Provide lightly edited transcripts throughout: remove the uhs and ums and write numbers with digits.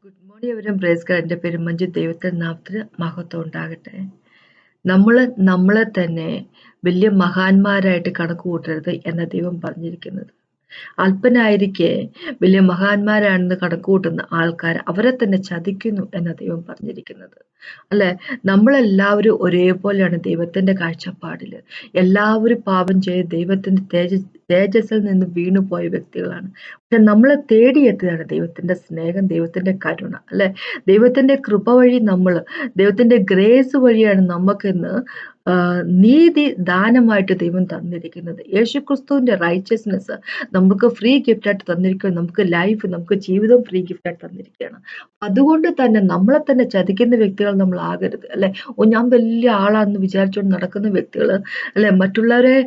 Good morning everyone praise God. എൻ്റെ പേര് മഞ്ജു. ദൈവത്തിൻ്റെ നാമത്തിന് മഹത്വം ഉണ്ടാകട്ടെ. നമ്മളെ തന്നെ വലിയ മഹാന്മാരായിട്ട് കണക്ക് കൂട്ടരുത് എന്ന ദൈവം പറഞ്ഞിരിക്കുന്നത്. അല്പനായിരിക്കെ വലിയ മഹാന്മാരാണെന്ന് കണക്കുകൂട്ടുന്ന ആൾക്കാർ അവരെ തന്നെ ചതിക്കുന്നു എന്ന ദൈവം പറഞ്ഞിരിക്കുന്നത്. അല്ലെ, നമ്മളെല്ലാവരും ഒരേപോലെയാണ് ദൈവത്തിന്റെ കാഴ്ചപ്പാടില്. എല്ലാവരും പാപം ചെയ്ത് ദൈവത്തിന്റെ തേജസ്സിൽ നിന്ന് വീണുപോയ വ്യക്തികളാണ്. പക്ഷെ നമ്മളെ തേടിയെത്തുകയാണ് ദൈവത്തിന്റെ സ്നേഹം, ദൈവത്തിന്റെ കരുണ. അല്ലെ, ദൈവത്തിന്റെ കൃപ വഴി ദൈവത്തിന്റെ ഗ്രേസ് വഴിയാണ് നമുക്കിന്ന് നീതി ദാനമായിട്ട് ദൈവം തന്നിരിക്കുന്നത്. യേശുക്രിസ്തുവിന്റെ റൈച്ചസ്നെസ് നമുക്ക് ഫ്രീ ഗിഫ്റ്റ് ആയിട്ട് തന്നിരിക്കുകയാണ്. നമുക്ക് ലൈഫ്, നമുക്ക് ജീവിതം ഫ്രീ ഗിഫ്റ്റ് ആയിട്ട് തന്നിരിക്കുകയാണ്. അതുകൊണ്ട് തന്നെ നമ്മളെ തന്നെ ചതിക്കുന്ന വ്യക്തികൾ നമ്മൾ ആകരുത്. അല്ലെ, ഞാൻ വലിയ ആളാണെന്ന് വിചാരിച്ചുകൊണ്ട് നടക്കുന്ന വ്യക്തികൾ, അല്ലെ, മറ്റുള്ളവരെ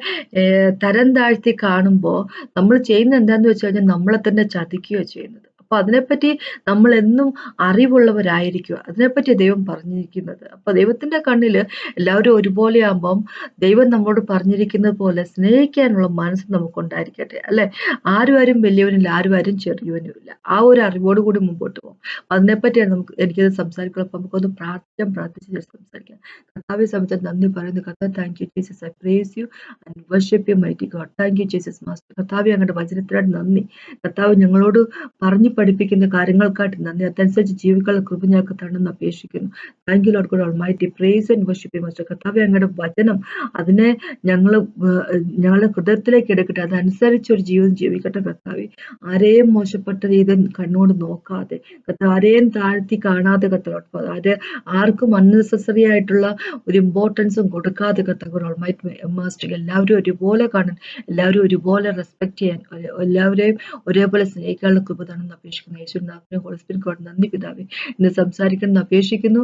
തരം താഴ്ത്തി കാണുമ്പോൾ നമ്മൾ ചെയ്യുന്ന എന്താന്ന് വെച്ച് കഴിഞ്ഞാൽ നമ്മളെ തന്നെ ചതിക്കുകയോ ചെയ്യുന്നത്. അപ്പൊ അതിനെപ്പറ്റി നമ്മൾ എന്നും അറിവുള്ളവരായിരിക്കുക. അതിനെപ്പറ്റി ദൈവം പറഞ്ഞിരിക്കുന്നത്. അപ്പൊ ദൈവത്തിന്റെ കണ്ണില് എല്ലാവരും ഒരുപോലെ ആകുമ്പം ദൈവം നമ്മോട് പറഞ്ഞിരിക്കുന്നത് പോലെ സ്നേഹിക്കാനുള്ള മനസ്സ് നമുക്കുണ്ടായിരിക്കട്ടെ. അല്ലെ, ആരും വലിയവനില്ല, ആരും ചെറിയവനുമില്ല. ആ ഒരു അറിവോട് കൂടി മുമ്പോട്ട് പോകും. അതിനെപ്പറ്റിയാണ് എനിക്കത് സംസാരിക്കണം. അപ്പൊ നമുക്കൊന്ന് പ്രാർത്ഥിച്ച് സംസാരിക്കാം. കർത്താവെ സംബന്ധിച്ച് നന്ദി പറയുന്നു. കർത്താവ്, thank you Jesus, I praise you and worship U mighty God. Thank you Jesus master. കർത്താവെ, അങ്ങയുടെ വചനത്തിനായിട്ട് നന്ദി. കർത്താവ് ഞങ്ങളോട് പറഞ്ഞു പഠിപ്പിക്കുന്ന കാര്യങ്ങൾക്കായിട്ട് നന്ദി. അതനുസരിച്ച് ജീവിക്കാനുള്ള കൃപ ഞങ്ങൾക്ക് തന്നെന്ന് അപേക്ഷിക്കുന്നു. Thank you lord God almighty. Praise and worship you master. കർത്താവെ, അങ്ങയുടെ വചനം അതിനെ ഞങ്ങളുടെ ഹൃദയത്തിലേക്ക് എടുക്കട്ടെ. അതനുസരിച്ച് ഒരു ജീവിതം ജീവിക്കട്ടെ കർത്താവെ. ആരെയും മോശപ്പെട്ട രീതിയിൽ കണ്ണോട് നോക്കാതെ, കർത്താവ് ആരെയും താഴ്ത്തി കാണാതെ, കർത്താവ് ആർക്കും അൺനെസസറി ആയിട്ടുള്ള ഒരു ഇമ്പോർട്ടൻസും കൊടുക്കാതെ, കർത്താവ് ഓൾമൈറ്റി മാസ്റ്റർ എല്ലാവരും ഒരുപോലെ കാണാൻ, എല്ലാവരും ഒരുപോലെ റെസ്പെക്ട് ചെയ്യാൻ, എല്ലാവരെയും ഒരേപോലെ സ്നേഹിക്കാനുള്ള കൃപ തന്നെന്ന് അപേക്ഷിക്കുന്നു. യേശുവിന്റെ ഹോളി സ്പിരിറ്റ് ഗോഡ് നന്ദി പിതാവേ. ഇന്ന് സംസാരിക്കണം അപേക്ഷിക്കുന്നു.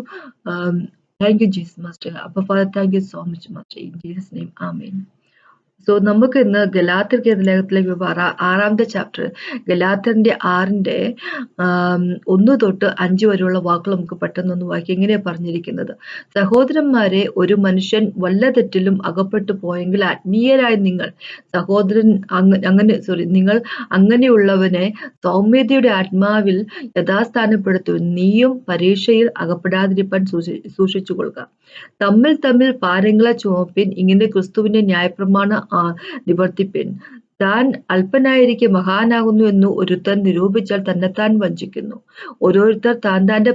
Thank you Jesus master. അപ്പൊ father, thank you so much master. In Jesus name amen. So നമുക്ക് ഇന്ന് ഗലാത്യർക്ക് ലേഖനത്തിലേക്ക് 6ാമത്തെ ചാപ്റ്റർ, ഗലാത്യന്റെ 6ന്റെ 1 തൊട്ട് 5 വരെയുള്ള വാക്കുകൾ നമുക്ക് പെട്ടെന്നൊന്ന് വായിക്കാം. ഇങ്ങനെയാ പറഞ്ഞിരിക്കുന്നത്: സഹോദരന്മാരെ, ഒരു മനുഷ്യൻ വല്ല തെറ്റിലും അകപ്പെട്ടു പോയെങ്കിൽ ആത്മീയരായ നിങ്ങൾ നിങ്ങൾ അങ്ങനെയുള്ളവനെ സൗമ്യതയുടെ ആത്മാവിൽ യഥാസ്ഥാനപ്പെടുത്തും. നീയും പരീക്ഷയിൽ അകപ്പെടാതിരിപ്പാൻ സൂക്ഷിച്ചുകൊള്ളുക. തമ്മിൽ ഭാരങ്ങളെ ചുമപ്പിൻ. ഇങ്ങനെ ക്രിസ്തുവിന്റെ ന്യായപ്രമാണം നിവർത്തിപ്പിൻ. താൻ അല്പനായിരിക്കെ മഹാനാകുന്നു എന്ന് ഒരുത്തൻ നിരൂപിച്ചാൽ തന്നെത്താൻ വഞ്ചിക്കുന്നു. ഓരോരുത്തർ താന്റെ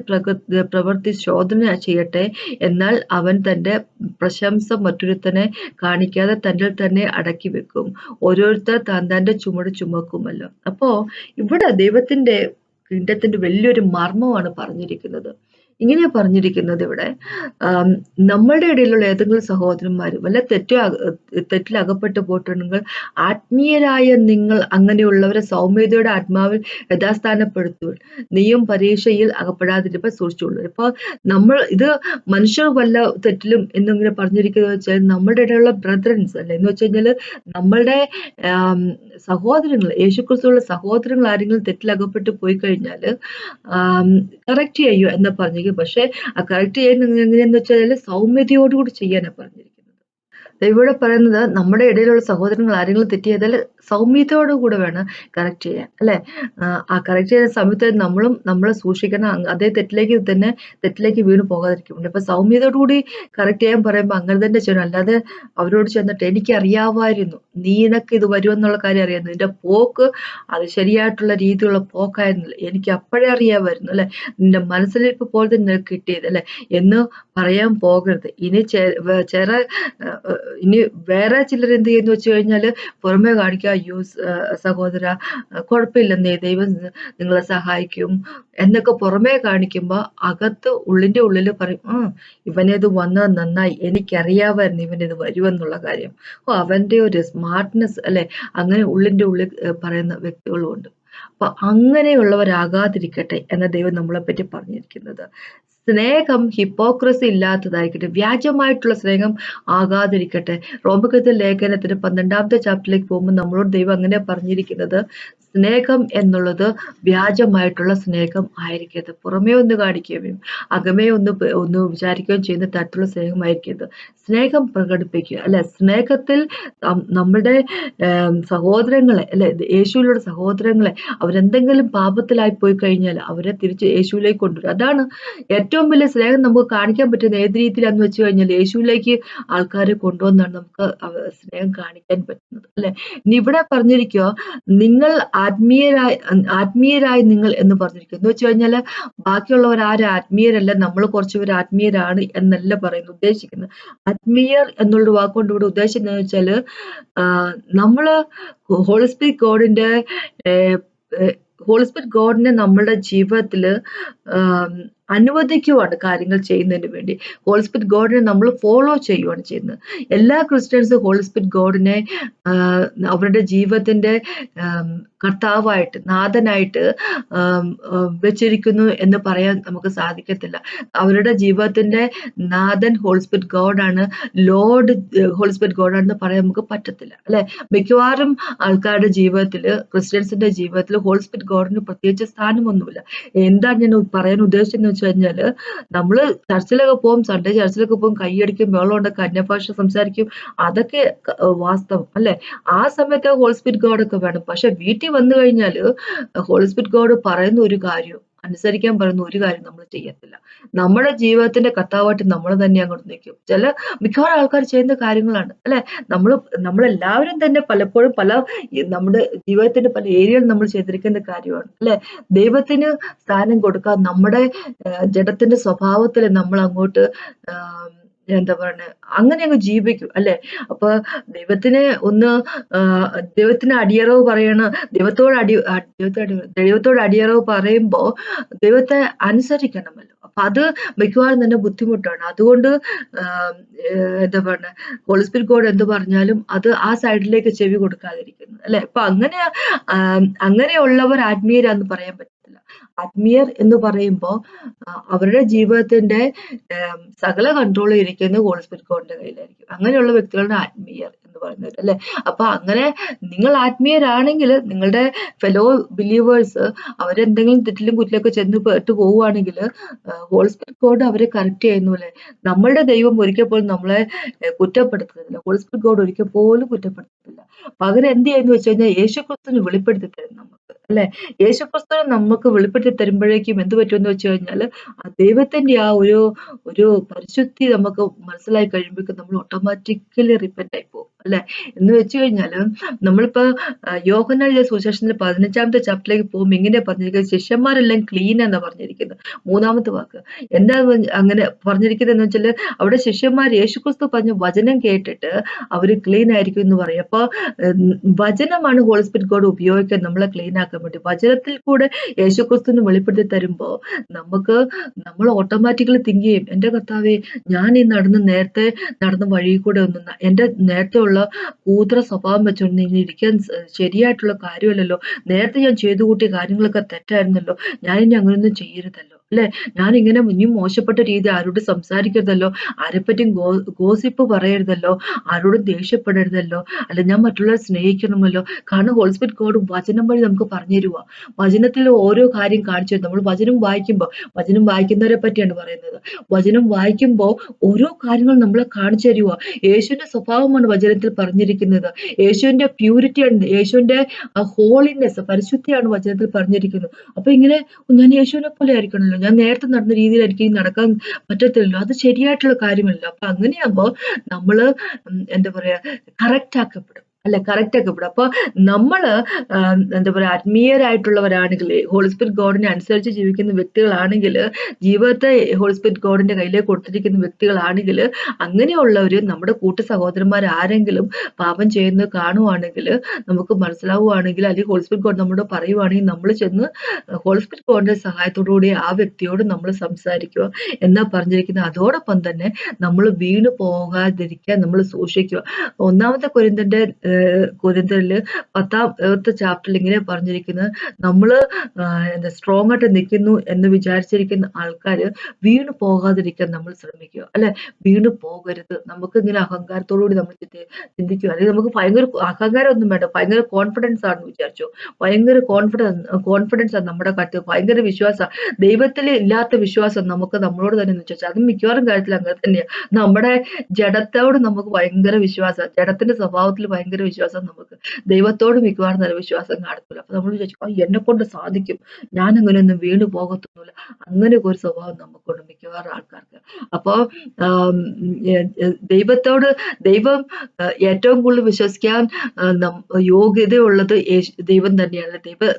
പ്രവൃത്തി ശോധന ചെയ്യട്ടെ. എന്നാൽ അവൻ തന്റെ പ്രശംസ മറ്റൊരുത്തനെ കാണിക്കാതെ തന്നിൽ തന്നെ അടക്കി വെക്കും. ഓരോരുത്തർ താന്റെ ചുമട് ചുമക്കുമല്ലോ. അപ്പോ ഇവിടെ ദൈവത്തിന്റെ കിരീടത്തിന്റെ വലിയൊരു മർമ്മമാണ് പറഞ്ഞിരിക്കുന്നത്. ഇങ്ങനെയാ പറഞ്ഞിരിക്കുന്നത് ഇവിടെ: നമ്മളുടെ ഇടയിലുള്ള ഏതെങ്കിലും സഹോദരന്മാർ വല്ല തെറ്റിൽ അകപ്പെട്ടു പോയിട്ടുണ്ടെങ്കിൽ ആത്മീയരായ നിങ്ങൾ അങ്ങനെയുള്ളവരെ സൗമ്യതയുടെ ആത്മാവിൽ യഥാസ്ഥാനപ്പെടുത്തുക. നീയും പരീക്ഷയിൽ അകപ്പെടാതിരിക്കാൻ സൂക്ഷിച്ചുകൊള്ളു. ഇപ്പൊ ഇത് മനുഷ്യർ വല്ല തെറ്റിലും എന്നിങ്ങനെ പറഞ്ഞിരിക്കുന്നത് വെച്ചാൽ നമ്മുടെ ഇടയിലുള്ള ബ്രദറൻസ് അല്ലെ, എന്ന് വെച്ച് കഴിഞ്ഞാല് നമ്മളുടെ സഹോദരങ്ങൾ, യേശുക്രിസ്തുവുള്ള സഹോദരങ്ങൾ ആരെങ്കിലും തെറ്റിലകപ്പെട്ട് പോയി കഴിഞ്ഞാൽ കറക്റ്റ് ചെയ്യൂ എന്ന് പറഞ്ഞിരിക്കും. പക്ഷെ ആ കറക്റ്റ് ചെയ്യുന്നത് എങ്ങനെയാന്ന് വെച്ചാൽ സൗമ്യതയോടുകൂടി ചെയ്യാനാണ് പറഞ്ഞിരിക്കുന്നത്. ഇവിടെ പറയുന്നത് നമ്മുടെ ഇടയിലുള്ള സഹോദരങ്ങൾ ആരെങ്കിലും തെറ്റ് ചെയ്താൽ സൗമ്യതയോടുകൂടെ വേണം കറക്റ്റ് ചെയ്യാൻ. അല്ലെ, ആ കറക്റ്റ് ചെയ്യുന്ന സമയത്ത് നമ്മളെ സൂക്ഷിക്കണം. അതേ തെറ്റിലേക്ക് വീണ് പോകാതിരിക്കും. ഇപ്പൊ സൗമ്യതയോടുകൂടി കറക്റ്റ് ചെയ്യാൻ പറയുമ്പോൾ അങ്ങനെ തന്നെ ചെയ്യണം. അല്ലാതെ അവരോട് ചെന്നിട്ട് എനിക്ക് അറിയാമായിരുന്നു, നിനക്ക് ഇത് വരുമെന്നുള്ള കാര്യം അറിയാമായിരുന്നു, നിന്റെ പോക്ക് അത് ശരിയായിട്ടുള്ള രീതിയിലുള്ള പോക്കായിരുന്നില്ല, എനിക്ക് അപ്പോഴേ അറിയാമായിരുന്നു, അല്ലെ, നിന്റെ മനസ്സിലിരിപ്പ് പോലെ തന്നെ നിനക്ക് കിട്ടിയത്, അല്ലെ എന്ന് പറയാൻ പോകരുത്. ഇനി വേറെ ചിലർ എന്ത് ചെയ്യുന്നു വെച്ച് കഴിഞ്ഞാല് പുറമെ കാണിക്കുക, അയ്യോ സഹോദര കുഴപ്പമില്ലെന്നേ, ദൈവം നിങ്ങളെ സഹായിക്കും എന്നൊക്കെ പുറമേ കാണിക്കുമ്പോ ഉള്ളിന്റെ ഉള്ളില് പറയും, ഇവനേത് വന്നത് നന്നായി, എനിക്കറിയാമായിരുന്നു ഇവനിത് വരുമെന്നുള്ള കാര്യം. അവന്റെ ഒരു സ്മാർട്ട്നെസ്, അല്ലെ, അങ്ങനെ ഉള്ളിന്റെ ഉള്ളിൽ പറയുന്ന വ്യക്തികളും ഉണ്ട്. അപ്പൊ അങ്ങനെയുള്ളവരാകാതിരിക്കട്ടെ എന്ന ദൈവം നമ്മളെ പറ്റി പറഞ്ഞിരിക്കുന്നത്. സ്നേഹം ഹിപ്പോക്രസി ഇല്ലാത്തതായിരിക്കട്ടെ, വ്യാജമായിട്ടുള്ള സ്നേഹം ആകാതിരിക്കട്ടെ. റോമകത്തിന്റെ ലേഖനത്തിന് 12ാമത്തെ ചാപ്റ്ററിലേക്ക് പോകുമ്പോൾ നമ്മളോട് ദൈവം അങ്ങനെ പറഞ്ഞിരിക്കുന്നത്: സ്നേഹം എന്നുള്ളത് വ്യാജമായിട്ടുള്ള സ്നേഹം ആയിരിക്കരുത്. പുറമേ ഒന്ന് കാണിക്കുകയും അകമേ ഒന്ന് വിചാരിക്കുകയും ചെയ്യുന്ന തരത്തിലുള്ള സ്നേഹമായിരിക്കരുത്. സ്നേഹം പ്രകടിപ്പിക്കുക അല്ലെ? സ്നേഹത്തിൽ നമ്മുടെ സഹോദരങ്ങളെ അല്ലെ, യേശുവിലുള്ള സഹോദരങ്ങളെ അവരെന്തെങ്കിലും പാപത്തിലായി പോയി കഴിഞ്ഞാൽ അവരെ തിരിച്ച് യേശുവിലേക്ക് കൊണ്ടുവരും. അതാണ് ഏറ്റവും വലിയ സ്നേഹം നമുക്ക് കാണിക്കാൻ പറ്റുന്ന. ഏത് രീതിയിലാന്ന് വെച്ച് കഴിഞ്ഞാൽ യേശുവിലേക്ക് ആൾക്കാരെ കൊണ്ടുവന്നാണ് നമുക്ക് സ്നേഹം കാണിക്കാൻ പറ്റുന്നത് അല്ലെ? ഇനി ഇവിടെ പറഞ്ഞിരിക്കുക, നിങ്ങൾ ആത്മീയരായി നിങ്ങൾ എന്ന് പറഞ്ഞിരിക്കുന്നു. എന്ന് വെച്ച് കഴിഞ്ഞാല് ബാക്കിയുള്ളവർ ആരും ആത്മീയരല്ല, നമ്മൾ കുറച്ചുപേർ ആത്മീയരാണ് എന്നല്ല പറയുന്നത്, ഉദ്ദേശിക്കുന്നത്. ആത്മീയർ എന്നുള്ള വാക്കുകൊണ്ട് ഇവിടെ ഉദ്ദേശിക്കുന്നത് വെച്ചാല് നമ്മള് ഹോളി സ്പിരിറ്റ് ഗോഡിന്റെ ഹോളി സ്പിരിറ്റ് ഗോഡിനെ നമ്മളുടെ ജീവിതത്തില് അനുവദിക്കുവാണ് കാര്യങ്ങൾ ചെയ്യുന്നതിന് വേണ്ടി. ഹോളി സ്പിരിറ്റ് ഗോഡിനെ നമ്മൾ ഫോളോ ചെയ്യുവാണ് ചെയ്യുന്നത്. എല്ലാ ക്രിസ്ത്യൻസും ഹോളി സ്പിരിറ്റ് ഗോഡിനെ അവരുടെ ജീവിതത്തിന്റെ കർത്താവായിട്ട്, നാഥനായിട്ട് വെച്ചിരിക്കുന്നു എന്ന് പറയാൻ നമുക്ക് സാധിക്കത്തില്ല. അവരുടെ ജീവിതത്തിന്റെ നാഥൻ ഹോളി സ്പിരിറ്റ് ഗോഡാണ്, ലോർഡ് ഹോളി സ്പിരിറ്റ് ഗോഡാണെന്ന് പറയാൻ നമുക്ക് പറ്റത്തില്ല അല്ലെ? മിക്കവാറും ആൾക്കാരുടെ ജീവിതത്തില്, ക്രിസ്ത്യൻസിന്റെ ജീവിതത്തിൽ ഹോളി സ്പിരിറ്റ് ഗോഡിന് പ്രത്യേകിച്ച് സ്ഥാനമൊന്നുമില്ല. എന്താണ് ഞാൻ പറയാൻ ഉദ്ദേശിച്ചെന്ന് വെച്ച് കഴിഞ്ഞാല്, നമ്മള് ചർച്ചിലൊക്കെ പോകും, സൺഡേ ചർച്ചിലൊക്കെ പോകും, കൈയടിക്കും, ബഹളമുണ്ടാക്കും, അന്യഭാഷ സംസാരിക്കും, അതൊക്കെ വാസ്തവം അല്ലെ? ആ സമയത്ത് ഹോളി സ്പിരിറ്റ് ഗോഡൊക്കെ വേണം. പക്ഷെ വീട്ടിൽ വന്നു കഴിഞ്ഞാല് ഹോളി സ്പിരിറ്റ് ഗോഡ് പറയുന്ന ഒരു കാര്യം അനുസരിക്കാൻ പറയുന്ന ഒരു കാര്യം നമ്മൾ ചെയ്യത്തില്ല. നമ്മുടെ ജീവിതത്തിന്റെ കർത്താവായിട്ട് നമ്മൾ തന്നെ അങ്ങോട്ട് നിൽക്കും. മിക്കവാറും ആൾക്കാർ ചെയ്യുന്ന കാര്യങ്ങളാണ് അല്ലെ? നമ്മളെല്ലാവരും തന്നെ പലപ്പോഴും നമ്മുടെ ജീവിതത്തിന്റെ പല ഏരിയയിൽ നമ്മൾ ചെയ്തിരിക്കുന്ന കാര്യമാണ് അല്ലെ? ദൈവത്തിന് സ്ഥാനം കൊടുക്കാൻ നമ്മുടെ ജഡത്തിന്റെ സ്വഭാവത്തിൽ നമ്മൾ അങ്ങോട്ട് എന്താ പറയുക, അങ്ങനെ അങ്ങ് ജീവിക്കും അല്ലെ? അപ്പൊ ദൈവത്തിന് അടിയറവ് പറയണ, ദൈവത്തോട് അടിയറവ് പറയുമ്പോ ദൈവത്തെ അനുസരിക്കണമല്ലോ. അപ്പൊ അത് മിക്കവാറും തന്നെ ബുദ്ധിമുട്ടാണ്. അതുകൊണ്ട് എന്താ പറയുക, ഹോളി സ്പിരിറ്റ് ഗോഡ് എന്ത് പറഞ്ഞാലും അത് ആ സൈഡിലേക്ക് ചെവി കൊടുക്കാതിരിക്കുന്നത് അല്ലെ? അപ്പൊ അങ്ങനെയുള്ളവർ ആത്മീയരാന്ന് പറയാൻ പറ്റത്തില്ല. ആത്മീയർ എന്ന് പറയുമ്പോ അവരുടെ ജീവിതത്തിന്റെ സകല കൺട്രോൾ ഇരിക്കുന്നത് ഹോളി സ്പിരിറ്റ് ഗോഡിന്റെ കയ്യിലായിരിക്കും. അങ്ങനെയുള്ള വ്യക്തികളാണ് ആത്മീയർ എന്ന് പറയുന്നത് അല്ലെ? അപ്പൊ അങ്ങനെ നിങ്ങൾ ആത്മീയരാണെങ്കിൽ നിങ്ങളുടെ ഫെലോ ബിലീവേഴ്സ് അവരെന്തെങ്കിലും തെറ്റിലും കുറ്റിലൊക്കെ ചെന്ന് പെട്ട് പോവുകയാണെങ്കിൽ ഹോളി സ്പിരിറ്റ് ഗോഡ് അവരെ കറക്റ്റ് ചെയ്യുന്ന പോലെ, നമ്മളുടെ ദൈവം ഒരിക്കൽ പോലും നമ്മളെ കുറ്റപ്പെടുത്തുന്നില്ല. ഹോളി സ്പിരിറ്റ് ഗോഡ് ഒരിക്കൽ പോലും കുറ്റപ്പെടുത്തുന്നില്ല. പകരം എന്ത് ചെയ്യുന്നു വെച്ച് കഴിഞ്ഞാൽ യേശുക്രിസ്തുവിനെ വെളിപ്പെടുത്തി തരും നമുക്ക് അല്ലെ? യേശുക്രിസ്തുവിനെ നമുക്ക് വെളിപ്പെടുത്തി തരുമ്പോഴേക്കും എന്ത് പറ്റുമെന്ന് വെച്ച് കഴിഞ്ഞാൽ ദൈവത്തിന്റെ ആ ഒരു പരിശുദ്ധി നമുക്ക് മനസ്സിലായി കഴിയുമ്പോഴേക്കും നമ്മൾ ഓട്ടോമാറ്റിക്കലി റിപ്പന്റ് ആയി പോകും അല്ലെ? എന്ന് വെച്ച് കഴിഞ്ഞാല് നമ്മളിപ്പോ യോഹന്നാന്റെ സുവിശേഷത്തിന്റെ 15ാമത്തെ ചാപ്റ്ററിലേക്ക് പോകുമ്പോൾ ഇങ്ങനെ പറഞ്ഞിരിക്കുന്നത്, ശിഷ്യന്മാരെല്ലാം ക്ലീൻ എന്നാ പറഞ്ഞിരിക്കുന്നത്. 3ാമത്തെ വാക്ക് എന്താ അങ്ങനെ പറഞ്ഞിരിക്കുന്നത് എന്ന് വെച്ചാല്, അവിടെ ശിഷ്യന്മാർ യേശുക്രിസ്തു പറഞ്ഞ വചനം കേട്ടിട്ട് അവര് ക്ലീൻ ആയിരിക്കും എന്ന് പറയും. അപ്പൊ വചനമാണ് ഹോളി സ്പിരിറ്റ് ഗോഡ് ഉപയോഗിക്കാൻ നമ്മളെ ക്ലീൻ ആക്കാൻ വേണ്ടി. വചനത്തിൽ കൂടെ യേശുക്രിസ്തുവിനെ വെളിപ്പെടുത്തി തരുമ്പോ നമ്മൾ ഓട്ടോമാറ്റിക്കലി തിങ്ക് ചെയ്യും, എന്റെ കർത്താവേ, ഞാൻ ഈ നേരത്തെ നടന്ന വഴി കൂടെ എന്റെ നേരത്തെ ഉള്ള കൂതറ സ്വഭാവം വെച്ചുകൊണ്ട് ഇനി ഇരിക്കാൻ ശരിയായിട്ടുള്ള കാര്യമല്ലല്ലോ, നേരത്തെ ഞാൻ ചെയ്തു കൂട്ടിയ കാര്യങ്ങളൊക്കെ തെറ്റായിരുന്നല്ലോ, ഞാനിനി അങ്ങനെയൊന്നും ചെയ്യരുതല്ലോ അല്ലെ? ഞാനിങ്ങനെ ഇനിയും മോശപ്പെട്ട രീതി ആരോട് സംസാരിക്കരുതല്ലോ, ആരെപ്പറ്റിയും ഗോസിപ്പ് പറയരുതല്ലോ, ആരോടും ദേഷ്യപ്പെടരുതല്ലോ, അല്ല ഞാൻ മറ്റുള്ളവരെ സ്നേഹിക്കണമല്ലോ. കാരണം ഹോളി സ്പിരിറ്റ് ഗോഡ് വചനം വഴി നമുക്ക് പറഞ്ഞു തരുക. വചനത്തിൽ ഓരോ കാര്യം കാണിച്ചു തരും. നമ്മൾ വചനം വായിക്കുന്നവരെ പറ്റിയാണ് പറയുന്നത്. വചനം വായിക്കുമ്പോൾ ഓരോ കാര്യങ്ങൾ നമ്മളെ കാണിച്ചു തരുക. യേശുവിന്റെ സ്വഭാവമാണ് വചനത്തിൽ പറഞ്ഞിരിക്കുന്നത്. യേശുവിന്റെ പ്യൂരിറ്റിയാണ്, യേശുവിന്റെ ഹോളിനെസ്, പരിശുദ്ധിയാണ് വചനത്തിൽ പറഞ്ഞിരിക്കുന്നത്. അപ്പൊ ഇങ്ങനെ ഞാൻ യേശുവിനെ പോലെ ആയിരിക്കണമല്ലോ, ഞാൻ നേരത്തെ നടന്ന രീതിയിൽ എനിക്ക് നടക്കാൻ പറ്റത്തില്ലല്ലോ, അത് ശരിയായിട്ടുള്ള കാര്യമല്ല. അപ്പൊ അങ്ങനെയാകുമ്പോ നമ്മള് എന്താ പറയാ, കറക്റ്റ് ആക്കപ്പെടും അല്ലെ? കറക്റ്റ് ആക്കപ്പെടും. അപ്പൊ നമ്മള് എന്താ പറയാ, ആത്മീയരായിട്ടുള്ളവരാണെങ്കിൽ, ഹോളി സ്പിരിറ്റ് ഗോഡിനെ അനുസരിച്ച് ജീവിക്കുന്ന വ്യക്തികളാണെങ്കിൽ, ജീവിതത്തെ ഹോളി സ്പിരിറ്റ് ഗോഡിന്റെ കയ്യിലേക്ക് കൊടുത്തിരിക്കുന്ന വ്യക്തികളാണെങ്കിൽ, അങ്ങനെയുള്ളവര് നമ്മുടെ കൂട്ടു സഹോദരന്മാർ ആരെങ്കിലും പാപം ചെയ്യുന്നത് കാണുവാണെങ്കിൽ, നമുക്ക് മനസ്സിലാവുകയാണെങ്കിൽ, അല്ലെങ്കിൽ ഹോളി സ്പിരിറ്റ് ഗോഡ് നമ്മളോട് പറയുവാണെങ്കിൽ, നമ്മൾ ചെന്ന് ഹോളി സ്പിരിറ്റ് ഗോഡിന്റെ സഹായത്തോടുകൂടി ആ വ്യക്തിയോട് നമ്മൾ സംസാരിക്കുക എന്നാ പറഞ്ഞിരിക്കുന്നത്. അതോടൊപ്പം തന്നെ നമ്മൾ വീണു പോകാതിരിക്കാൻ നമ്മൾ സൂക്ഷിക്കുക. 1 കൊരിന്ത്യന്റെ കൊരിന്ത്യരില് 10ാമത്തെ ചാപ്റ്ററിൽ ഇങ്ങനെ പറഞ്ഞിരിക്കുന്നത്, നമ്മള് എന്താ സ്ട്രോങ് ആയിട്ട് നിൽക്കുന്നു എന്ന് വിചാരിച്ചിരിക്കുന്ന ആൾക്കാര് വീണു പോകാതിരിക്കാൻ നമ്മൾ ശ്രമിക്കുക, അല്ലെ? വീണു പോകരുത്. നമുക്ക് ഇങ്ങനെ അഹങ്കാരത്തോടുകൂടി നമ്മൾ ചിന്തിക്കുക, അല്ലെങ്കിൽ നമുക്ക് ഭയങ്കര അഹങ്കാരം ഒന്നും വേണ്ട, ഭയങ്കര കോൺഫിഡൻസ് ആണെന്ന് വിചാരിച്ചു. ഭയങ്കര കോൺഫിഡൻസ് ആണ് നമ്മുടെ ഭയങ്കര വിശ്വാസം. ദൈവത്തിൽ ഇല്ലാത്ത വിശ്വാസം നമുക്ക് നമ്മളോട് തന്നെ വിശ്വസിച്ചു. അതും മിക്കവാറും കാര്യത്തിൽ അങ്ങനെ തന്നെയാണ്. നമ്മുടെ ജഡത്തോട് നമുക്ക് ഭയങ്കര വിശ്വാസം, ജഡത്തിന്റെ സ്വഭാവത്തിൽ ഭയങ്കര വിശ്വാസം നമുക്ക്. ദൈവത്തോട് മിക്കവാറും നല്ല വിശ്വാസം കാണത്തില്ല. അപ്പൊ നമ്മൾ വിചാരിച്ചു, എന്നെ കൊണ്ട് സാധിക്കും, ഞാൻ അങ്ങനെയൊന്നും വീണു പോകത്തൊന്നുമില്ല. അങ്ങനെയൊക്കെ ഒരു സ്വഭാവം നമുക്കുണ്ട് മിക്കവാറും ആൾക്കാർക്ക്. അപ്പോ ദൈവത്തോട് ദൈവം ഏറ്റവും കൂടുതൽ വിശ്വസിക്കാൻ യോഗ്യതയുള്ളത് ദൈവം തന്നെയാണ്.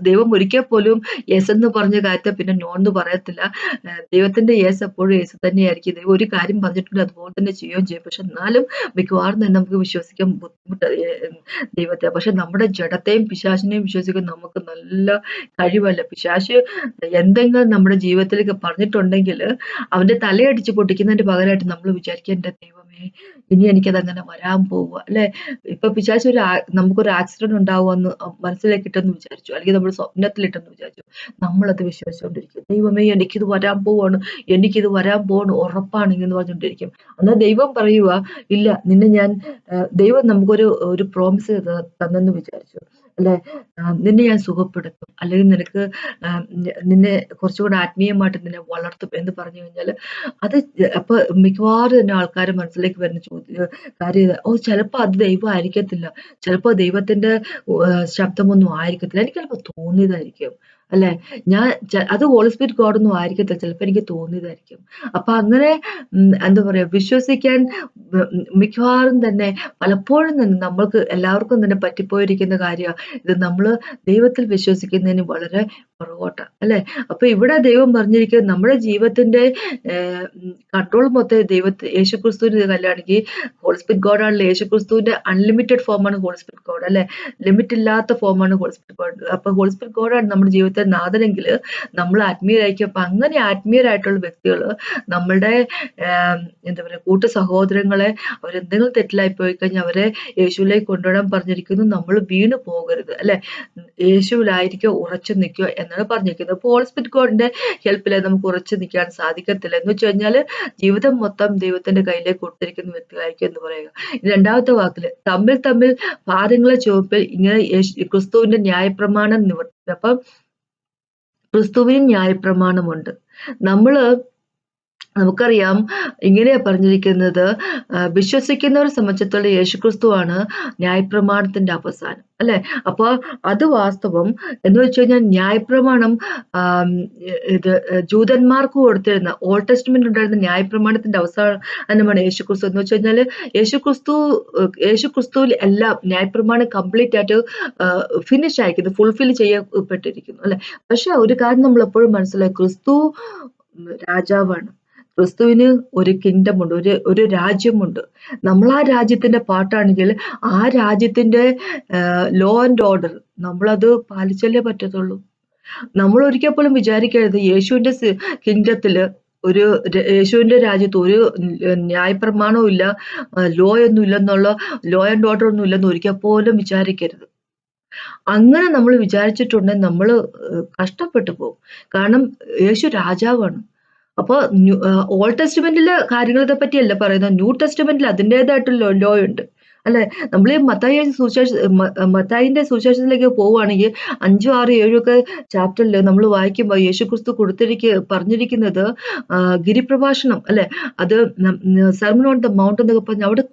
ദൈവം ഒരിക്കൽ പോലും യെസ് എന്ന് പറഞ്ഞ കാര്യത്തെ പിന്നെ നോ എന്ന് പറയത്തില്ല. ദൈവത്തിന്റെ യെസ് എപ്പോഴും യെസ് തന്നെയായിരിക്കും. ദൈവം ഒരു കാര്യം പറഞ്ഞിട്ടുണ്ട് അതുപോലെ തന്നെ ചെയ്യുകയും ചെയ്യും. പക്ഷെ എന്നാലും മിക്കവാറും തന്നെ നമുക്ക് വിശ്വസിക്കാൻ ബുദ്ധിമുട്ട് ദൈവത്തെ. പക്ഷെ നമ്മുടെ ജഡത്തെയും പിശാചിനെയും വിശ്വസിക്കാൻ നമുക്ക് നല്ല കഴിവല്ല. പിശാച് എന്തെങ്കിലും നമ്മുടെ ജീവിതത്തിലേക്ക് പറഞ്ഞിട്ടുണ്ടെങ്കിൽ അവന്റെ തലയടിച്ച് പൊട്ടിക്കുന്നതിന്റെ പകരമായിട്ട് നമ്മൾ വിചാരിക്കുക, എന്റെ ദൈവമേ, ഇനി എനിക്കതങ്ങനെ വരാൻ പോവുക, അല്ലെ? ഇപ്പൊ പിശാച് നമുക്കൊരു ആക്സിഡന്റ് ഉണ്ടാവുമെന്ന് മനസ്സിലേക്ക് ഇട്ടെന്ന് വിചാരിച്ചു, അല്ലെങ്കിൽ നമ്മൾ സ്വപ്നത്തിലിട്ടെന്ന് വിചാരിച്ചു. നമ്മളത് വിശ്വസിച്ചുകൊണ്ടിരിക്കും. ദൈവമേ, എനിക്കിത് വരാൻ പോവാണ്, എനിക്കിത് വരാൻ പോവാണ്, ഉറപ്പാണ് ഇങ്ങനെ പറഞ്ഞുകൊണ്ടിരിക്കും. എന്നാൽ ദൈവം പറയുക, ഇല്ല, നിന്നെ ഞാൻ ദൈവം നമുക്കൊരു പ്രോമിസ് തന്നെന്ന് വിചാരിച്ചു, അല്ലെ? നിന്നെ ഞാൻ സുഖപ്പെടുത്തും, അല്ലെങ്കിൽ നിന്നെ കുറച്ചുകൂടെ ആത്മീയമായിട്ട് നിന്നെ വളർത്തും എന്ന് പറഞ്ഞു കഴിഞ്ഞാല് അത് അപ്പൊ മിക്കവാറും തന്നെ ആൾക്കാര് മനസ്സിലേക്ക് വരുന്ന കാര്യം, ചിലപ്പോ അത് ദൈവം ആയിരിക്കത്തില്ല, ചിലപ്പോ ദൈവത്തിന്റെ ശബ്ദമൊന്നും ആയിരിക്കത്തില്ല, എനിക്ക് ചിലപ്പോ തോന്നിയതായിരിക്കും, അല്ലെ? അത് ഹോളി സ്പിരിറ്റ് ഗോഡ് ഒന്നും ആയിരിക്കത്തില്ല, ചിലപ്പോ എനിക്ക് തോന്നിയതായിരിക്കും. അപ്പൊ അങ്ങനെ എന്താ പറയാ, വിശ്വസിക്കാൻ മിക്കവാറും തന്നെ പലപ്പോഴും തന്നെ നമ്മൾക്ക് എല്ലാവർക്കും തന്നെ പറ്റിപ്പോയിരിക്കുന്ന കാര്യമാണ് ഇത്. നമ്മള് ദൈവത്തിൽ വിശ്വസിക്കുന്നതിന് വളരെ പുറകോട്ടാ, അല്ലെ? അപ്പൊ ഇവിടെ ദൈവം പറഞ്ഞിരിക്കുന്നത്, നമ്മുടെ ജീവിതത്തിന്റെ കൺട്രോൾ മൊത്തം യേശുക്രിസ്തുവിന്റെ കയ്യിലാണെങ്കിൽ, ഹോളി സ്പിരിറ്റ് ഗോഡ് ആണല്ലോ. യേശുക്രിസ്തുവിന്റെ അൺലിമിറ്റഡ് ഫോമാണ് ഹോളി സ്പിരിറ്റ് ഗോഡ്, അല്ലെ? ലിമിറ്റ് ഇല്ലാത്ത ഫോമാണ് ഹോളി സ്പിരിറ്റ് ഗോഡ്. അപ്പൊ ഹോളി സ്പിരിറ്റ് ഗോഡാണ് നമ്മുടെ ജീവിതത്തെ നാഥനെങ്കിൽ നമ്മൾ ആത്മീയരായിരിക്കും. അപ്പൊ അങ്ങനെ ആത്മീയരായിട്ടുള്ള വ്യക്തികള് നമ്മളുടെ എന്താ പറയാ, കൂട്ടു സഹോദരങ്ങളെ അവരെന്തെങ്കിലും തെറ്റിലായി പോയി കഴിഞ്ഞാൽ അവരെ യേശുവിലേക്ക് കൊണ്ടുവരാൻ പറഞ്ഞിരിക്കുന്നു. നമ്മൾ വീണു പോകരുത്, അല്ലെ? യേശുവിലായിരിക്കും ഉറച്ചു നിൽക്കുക എന്നാണ് പറഞ്ഞിരിക്കുന്നത്. അപ്പോൾ ഹോളി സ്പിരിറ്റ് ഗോഡിന്റെ ഹെൽപ്പിൽ നമുക്ക് ഉറച്ചു നിൽക്കാൻ സാധിക്കത്തില്ല. എന്ന് വെച്ച് കഴിഞ്ഞാൽ ജീവിതം മൊത്തം ദൈവത്തിന്റെ കയ്യിലേക്ക് കൊടുത്തിരിക്കുന്ന വ്യക്തികളായിരിക്കും എന്ന് പറയുക. രണ്ടാമത്തെ വാക്കില്, തമ്മിൽ തമ്മിൽ ഭാരങ്ങളെ ചുമപ്പിൽ ഇങ്ങനെ ക്രിസ്തുവിന്റെ ന്യായപ്രമാണം നിവർത്തി. അപ്പം ക്രിസ്തുവിന് ന്യായപ്രമാണമുണ്ട്. നമുക്കറിയാം, ഇങ്ങനെയാ പറഞ്ഞിരിക്കുന്നത്, വിശ്വസിക്കുന്നവരെ സംബന്ധിച്ചിടത്തോളം യേശുക്രിസ്തുവാണ് ന്യായപ്രമാണത്തിന്റെ അവസാനം, അല്ലെ? അപ്പൊ അത് വാസ്തവം. എന്ന് വെച്ച് കഴിഞ്ഞാൽ ന്യായപ്രമാണം ഇത് ജൂതന്മാർക്ക് കൊടുത്തിരുന്ന ഓൾഡ് ടെസ്റ്റ്മെന്റ് ഉണ്ടായിരുന്ന ന്യായപ്രമാണത്തിന്റെ അവസാനമാണ് യേശുക്രിസ്തു. എന്ന് വെച്ച് കഴിഞ്ഞാല് യേശുക്രിസ്തുവിൽ എല്ലാം ന്യായപ്രമാണം കംപ്ലീറ്റ് ആയിട്ട് ഫിനിഷ് ആയിരിക്കുന്നു, ഫുൾഫിൽ ചെയ്യപ്പെട്ടിരിക്കുന്നു, അല്ലെ? പക്ഷെ ഒരു കാര്യം നമ്മൾ എപ്പോഴും മനസ്സിലാക്കി, ക്രിസ്തു രാജാവാണ്. ക്രിസ്തുവിന് ഒരു കിങ്ഡം ഉണ്ട്, ഒരു രാജ്യമുണ്ട്. നമ്മൾ ആ രാജ്യത്തിന്റെ പാർട്ടാണെങ്കിൽ ആ രാജ്യത്തിന്റെ ലോ ആൻഡ് ഓർഡർ നമ്മളത് പാലിച്ചല്ലേ പറ്റത്തുള്ളൂ. നമ്മൾ ഒരിക്കൽ പോലും വിചാരിക്കരുത് യേശുവിന്റെ കിങ്ഡത്തില് യേശുവിന്റെ രാജ്യത്ത് ഒരു ന്യായപ്രമാണവും ഇല്ല, ലോ ഒന്നും ഇല്ലെന്നുള്ള, ലോ ആൻഡ് ഓർഡർ ഒന്നും ഇല്ലെന്ന് ഒരിക്കൽ പോലും വിചാരിക്കരുത്. അങ്ങനെ നമ്മൾ വിചാരിച്ചിട്ടുണ്ടെങ്കിൽ നമ്മൾ കഷ്ടപ്പെട്ടു പോകും. കാരണം യേശു രാജാവാണ്. അപ്പൊ ഓൾഡ് ടെസ്റ്റ്മെന്റിലെ കാര്യങ്ങളെ പറ്റിയല്ല പറയുന്നത്, ന്യൂ ടെസ്റ്റ്മെന്റിൽ അതിൻ്റെതായിട്ടുള്ള ലോ ഉണ്ട്, അല്ലെ? നമ്മൾ ഈ മത്തായിന്റെ സുവിശേഷത്തിലേക്ക് പോവുകയാണെങ്കിൽ 5, 6, 7 ഒക്കെ ചാപ്റ്ററിൽ നമ്മൾ വായിക്കുമ്പോൾ യേശുക്രിസ്തു പറഞ്ഞിരിക്കുന്നത് ഗിരിപ്രഭാഷണം, അല്ലെ? അത് സെർമൺ ഓൺ ദ മൗണ്ട് എന്നൊക്കെ പറഞ്ഞ് അവിടെ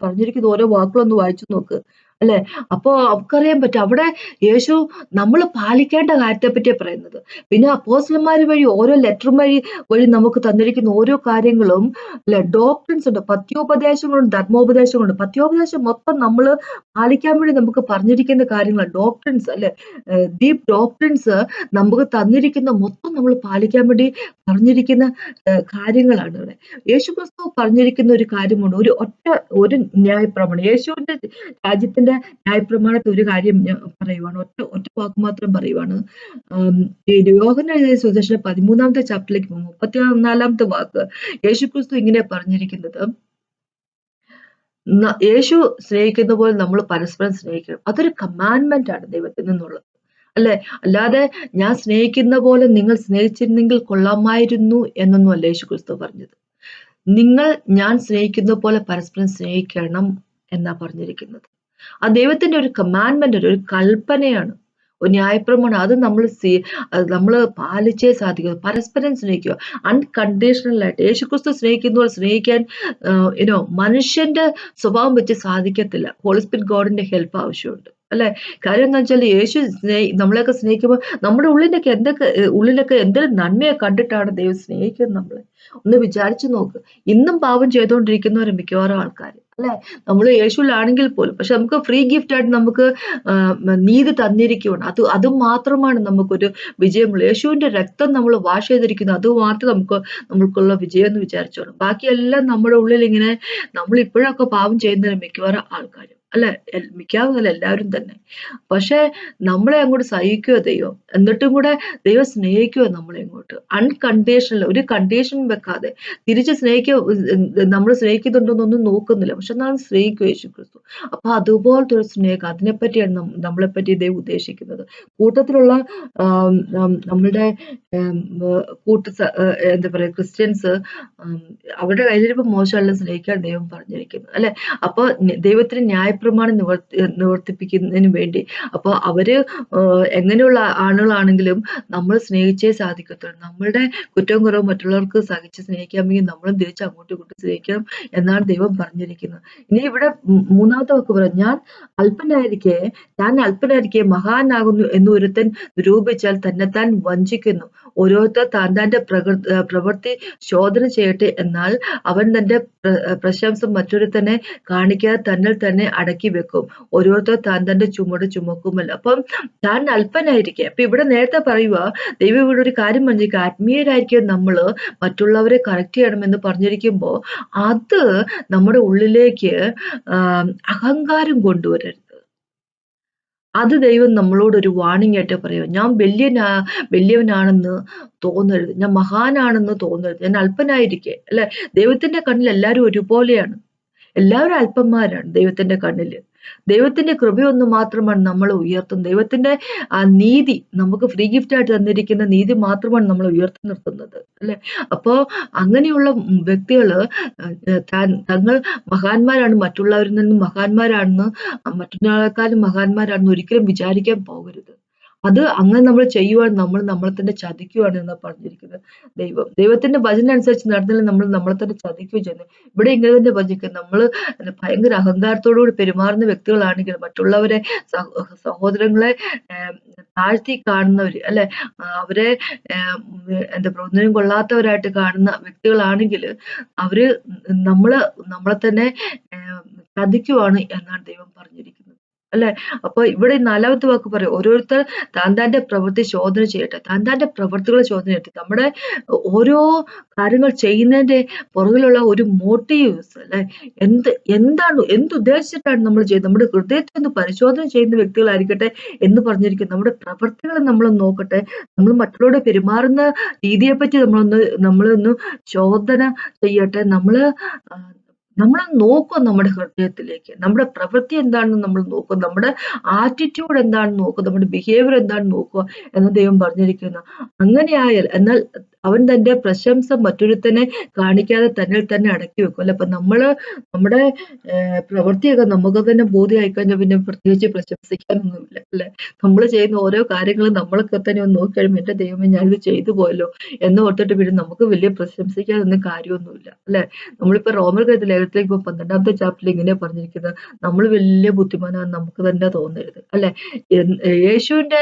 പറഞ്ഞിരിക്കുന്ന ഓരോ വാക്കുകളൊന്ന് വായിച്ചു നോക്ക്, അല്ലെ? അപ്പോ നമുക്കറിയാൻ പറ്റും അവിടെ യേശു നമ്മൾ പാലിക്കേണ്ട കാര്യത്തെ പറ്റിയാണ് പറയുന്നത്. പിന്നെ അപ്പോസ്തലന്മാർ വഴി ഓരോ ലെറ്റർ വഴി നമുക്ക് തന്നിരിക്കുന്ന ഓരോ കാര്യങ്ങളും, അല്ലെ? ഡോക്ട്രിൻസ് ഉണ്ട്, പത്യോപദേശങ്ങളുണ്ട്, ധർമ്മോപദേശങ്ങളുണ്ട്. പത്യോപദേശം മൊത്തം നമ്മൾ പാലിക്കാൻ വേണ്ടി നമുക്ക് പറഞ്ഞിരിക്കുന്ന കാര്യങ്ങളാണ് ഡോക്ട്രിൻസ്, അല്ലെ? ഡീപ് ഡോക്ട്രിൻസ് നമുക്ക് തന്നിരിക്കുന്ന മൊത്തം നമ്മൾ പാലിക്കാൻ വേണ്ടി പറഞ്ഞിരിക്കുന്ന കാര്യങ്ങളാണ് ഇവിടെ. യേശുക്രിസ്തു പറഞ്ഞിരിക്കുന്ന ഒരു കാര്യമുണ്ട്, ഒരു ന്യായപ്രമാണം. യേശുവിന്റെ രാജ്യത്തിന്റെ ന്യായപ്രമാണത്തെ ഒരു കാര്യം ഞാൻ പറയുവാണ്, ഒറ്റ വാക്ക് മാത്രം പറയുവാണ്. യോഹന്നാൻ എഴുതിയ സുവിശേഷം 13ാമത്തെ ചാപ്റ്ററിലേക്ക് 34ാമത്തെ വാക്ക് യേശുക്രിസ്തു ഇങ്ങനെ പറഞ്ഞിരിക്കുന്നത്, യേശു സ്നേഹിക്കുന്ന പോലെ നമ്മൾ പരസ്പരം സ്നേഹിക്കണം. അതൊരു കമാൻഡ്മെന്റ് ആണ് ദൈവത്തിൽ നിന്നുള്ളത്. അല്ലെ? അല്ലാതെ ഞാൻ സ്നേഹിക്കുന്ന പോലെ നിങ്ങൾ സ്നേഹിച്ചിരുന്നെങ്കിൽ കൊള്ളാമായിരുന്നു എന്നൊന്നുമല്ല യേശുക്രിസ്തു പറഞ്ഞത്. നിങ്ങൾ ഞാൻ സ്നേഹിക്കുന്ന പോലെ പരസ്പരം സ്നേഹിക്കണം എന്നാ പറഞ്ഞിരിക്കുന്നത്. ആ ദൈവത്തിന്റെ ഒരു കമാൻഡ്മെന്റ്, ഒരു കൽപ്പനയാണ്, ഒരു ന്യായപ്രമാണം. അത് നമ്മൾ പാലിച്ചേ സാധിക്കൂ. പരസ്പരം സ്നേഹിക്കുക, അൺകണ്ടീഷണൽ ആയിട്ട്. യേശുക്രിസ്തു സ്നേഹിക്കുന്ന പോലെ സ്നേഹിക്കാൻ മനുഷ്യന്റെ സ്വഭാവം വെച്ച് സാധിക്കത്തില്ല. ഹോളി സ്പിരിറ്റ് ഗോഡിന്റെ ഹെൽപ്പ് ആവശ്യമുണ്ട്, അല്ലെ? കാര്യം എന്താ വെച്ചാൽ യേശു നമ്മളെയൊക്കെ സ്നേഹിക്കുമ്പോൾ നമ്മുടെ ഉള്ളിലൊക്കെ എന്തൊരു നന്മയെ കണ്ടിട്ടാണ് ദൈവം സ്നേഹിക്കുന്നത് നമ്മളെ. ഒന്ന് വിചാരിച്ചു നോക്ക്. ഇന്നും പാപം ചെയ്തുകൊണ്ടിരിക്കുന്നവരെ മിക്കവാറും ആൾക്കാർ, അല്ലെ? നമ്മൾ യേശുവിലാണെങ്കിൽ പോലും. പക്ഷെ നമുക്ക് ഫ്രീ ഗിഫ്റ്റ് ആയിട്ട് നമുക്ക് നീതി തന്നിരിക്കുകയാണ്. അത് മാത്രമാണ് നമുക്കൊരു വിജയമുള്ളൂ. യേശുവിന്റെ രക്തം നമ്മൾ വാഷ് ചെയ്തിരിക്കുന്നു, അത് മാത്രം നമുക്കുള്ള വിജയം എന്ന് വിചാരിച്ചോണം. ബാക്കിയെല്ലാം നമ്മുടെ ഉള്ളിൽ ഇങ്ങനെ, നമ്മൾ ഇപ്പോഴൊക്കെ പാപം ചെയ്യുന്നവരെ മിക്കവാറും ആൾക്കാരും, അല്ലെ? മിക്കവാറും അല്ല, എല്ലാവരും തന്നെ. പക്ഷെ നമ്മളെ അങ്ങോട്ട് സഹിക്കുവോ ദൈവം? എന്നിട്ടും കൂടെ ദൈവം സ്നേഹിക്കുവോ നമ്മളെ ഇങ്ങോട്ട്? അൺകണ്ടീഷണൽ, ഒരു കണ്ടീഷൻ വെക്കാതെ തിരിച്ച് നമ്മൾ സ്നേഹിക്കുന്നുണ്ടോന്നൊന്നും നോക്കുന്നില്ല. പക്ഷെ നാം സ്നേഹിക്കും യേശുക്രിസ്തു. അപ്പൊ അതുപോലത്തെ ഒരു സ്നേഹം, അതിനെപ്പറ്റിയാണ് നമ്മളെപ്പറ്റി ദൈവം ഉദ്ദേശിക്കുന്നത്. കൂട്ടത്തിലുള്ള നമ്മളുടെ എന്താ പറയാ, ക്രിസ്ത്യൻസ് അവരുടെ കയ്യിലിരിപ്പ് മോശമല്ല സ്നേഹിക്കാൻ ദൈവം പറഞ്ഞിരിക്കുന്നത്, അല്ലെ? അപ്പൊ ദൈവത്തിന് ന്യായപ്രമാണം നിവർത്തിപ്പിക്കുന്നതിന് വേണ്ടി, അപ്പൊ അവര് എങ്ങനെയുള്ള ആളുകളാണെങ്കിലും നമ്മൾ സ്നേഹിച്ചേ സാധിക്കത്തുള്ളൂ. നമ്മളുടെ കുറ്റവും കുറവും മറ്റുള്ളവർക്ക് സഹിച്ച് സ്നേഹിക്കാമെങ്കിൽ നമ്മളും തിരിച്ച് അങ്ങോട്ടും ഇങ്ങോട്ടും സ്നേഹിക്കണം എന്നാണ് ദൈവം പറഞ്ഞിരിക്കുന്നത്. ഇനി ഇവിടെ മൂന്നാമത്തെ വാക്ക് പറയാം, ഞാൻ അല്പനായിരിക്കെ മഹാനാകുന്നു എന്ന് ഒരുത്തൻ നിരൂപിച്ചാൽ തന്നെത്താൻ വഞ്ചിക്കുന്നു. ഓരോരുത്തർ താൻ്റെ പ്രവൃത്തി ശോധന ചെയ്യട്ടെ, എന്നാൽ അവൻ തന്റെ പ്രശംസ മറ്റൊരുത്തനെ കാണിക്കാതെ തന്നിൽ തന്നെ അടക്കി വെക്കും. ഓരോരുത്തർ തന്റെ ചുമട് ചുമക്കുമല്ലോ. അപ്പം താൻ അല്പനായിരിക്കെ, അപ്പൊ ഇവിടെ നേരത്തെ പറയുക, ദൈവം ഇവിടെ ഒരു കാര്യം പറഞ്ഞിരിക്കുക, ആത്മീയരായിരിക്കും നമ്മള് മറ്റുള്ളവരെ കറക്റ്റ് ചെയ്യണമെന്ന് പറഞ്ഞിരിക്കുമ്പോ അത് നമ്മുടെ ഉള്ളിലേക്ക് അഹങ്കാരം കൊണ്ടുവരരുത്. അത് ദൈവം നമ്മളോട് ഒരു വാണിംഗ് ആയിട്ട് പറയുക. ഞാൻ വലിയവനാണെന്ന് തോന്നരുത്, ഞാൻ മഹാനാണെന്ന് തോന്നരുത്, ഞാൻ അല്പനായിരിക്കെ, അല്ലെ? ദൈവത്തിന്റെ കണ്ണിൽ എല്ലാവരും ഒരുപോലെയാണ്. എല്ലാവരും അല്പന്മാരാണ് ദൈവത്തിന്റെ കണ്ണില്. ദൈവത്തിന്റെ കൃപയൊന്ന് മാത്രമാണ് നമ്മളെ ഉയർത്തുന്നത്. ദൈവത്തിന്റെ നീതി, നമുക്ക് ഫ്രീ ഗിഫ്റ്റ് ആയിട്ട് തന്നിരിക്കുന്ന നീതി മാത്രമാണ് നമ്മളെ ഉയർത്തി നിർത്തുന്നത്, അല്ലെ? അപ്പോ അങ്ങനെയുള്ള വ്യക്തികള് തങ്ങൾ മഹാന്മാരാണ്, മറ്റുള്ളവരിൽ നിന്നും മറ്റൊരാളെക്കാളും മഹാന്മാരാണെന്ന് ഒരിക്കലും വിചാരിക്കാൻ പോകരുത്. അത് അങ്ങനെ നമ്മൾ ചെയ്യുവാൻ നമ്മൾ നമ്മളെ തന്നെ ചതിക്കുവാണ് എന്നാ പറഞ്ഞിരിക്കുന്നത് ദൈവത്തിന്റെ വചനം അനുസരിച്ച് നടന്നാലും നമ്മൾ നമ്മളെ തന്നെ ചതിക്കുകയും ചെയ്യുന്നു. ഇവിടെ ഇങ്ങനെ തന്നെ പറഞ്ഞിരിക്കുന്നത്, നമ്മള് ഭയങ്കര അഹങ്കാരത്തോടുകൂടി പെരുമാറുന്ന വ്യക്തികളാണെങ്കിൽ, മറ്റുള്ളവരെ സഹോദരങ്ങളെ താഴ്ത്തി കാണുന്നവര്, അല്ലെ? അവരെ എന്താ പറയുക, ഒന്നിനും കൊള്ളാത്തവരായിട്ട് കാണുന്ന വ്യക്തികളാണെങ്കിൽ അവര് നമ്മളെ തന്നെ ചതിക്കുവാണ് എന്നാണ് ദൈവം പറഞ്ഞിരിക്കുന്നത്, അല്ലെ? അപ്പൊ ഇവിടെ നാലാമത്തെ വാക്ക് പറയും, ഓരോരുത്തർ താൻ്റെ പ്രവൃത്തി ശോധന ചെയ്യട്ടെ. താൻ്റെ പ്രവൃത്തികളെ ശോധന ചെയ്യട്ടെ. നമ്മുടെ ഓരോ കാര്യങ്ങൾ ചെയ്യുന്നതിന്റെ പുറകിലുള്ള ഒരു മോട്ടീവ്സ്, അല്ലെ? എന്തുദ്ദേശിച്ചിട്ടാണ് നമ്മൾ ചെയ്യുന്നത്? നമ്മുടെ ഹൃദയത്തെ ഒന്ന് പരിശോധന ചെയ്യുന്ന വ്യക്തികളായിരിക്കട്ടെ എന്ന് പറഞ്ഞിരിക്കും. നമ്മുടെ പ്രവൃത്തികളെ നമ്മൾ നോക്കട്ടെ. നമ്മൾ മറ്റുള്ളവരോട് പെരുമാറുന്ന രീതിയെ പറ്റി നമ്മളൊന്ന് ശോധന ചെയ്യട്ടെ. നമ്മൾ നോക്കുക നമ്മുടെ ഹൃദയത്തിലേക്ക്. നമ്മുടെ പ്രവൃത്തി എന്താണെന്ന് നമ്മൾ നോക്കുക. നമ്മുടെ ആറ്റിറ്റ്യൂഡ് എന്താണെന്ന് നോക്കുക. നമ്മുടെ ബിഹേവിയർ എന്താണെന്ന് നോക്കുക എന്ന് ദൈവം പറഞ്ഞിരിക്കുന്നു. അങ്ങനെയായാൽ, എന്നാൽ അവൻ തന്റെ പ്രശംസ മറ്റൊരുത്തനെ കാണിക്കാതെ തന്നിൽ തന്നെ അടക്കി വെക്കും, അല്ലെ? അപ്പൊ നമ്മുടെ പ്രവൃത്തിയൊക്കെ നമുക്ക് തന്നെ ബോധ്യമായി കഴിഞ്ഞാൽ പിന്നെ പ്രത്യേകിച്ച് പ്രശംസിക്കാനൊന്നുമില്ല, അല്ലെ? നമ്മൾ ചെയ്യുന്ന ഓരോ കാര്യങ്ങളും നമ്മളൊക്കെ തന്നെ ഒന്ന് നോക്കി കഴിയുമ്പോൾ, എന്റെ ദൈവമേ, ഞാനിത് ചെയ്തു പോയല്ലോ എന്ന് ഓർത്തിട്ട് പിന്നെ നമുക്ക് വലിയ പ്രശംസിക്കാനൊന്നും കാര്യമൊന്നുമില്ല, അല്ലെ? നമ്മളിപ്പോ റോമർക്കെഴുതിയ ലേഖനത്തിലേക്ക് ഇപ്പൊ 12ാമത്തെ ചാപ്റ്ററിൽ ഇങ്ങനെ പറഞ്ഞിരിക്കുന്നത്, നമ്മൾ വലിയ ബുദ്ധിമാനാണെന്ന് നമുക്ക് തന്നെ തോന്നരുത്, അല്ലെ? യേശുവിന്റെ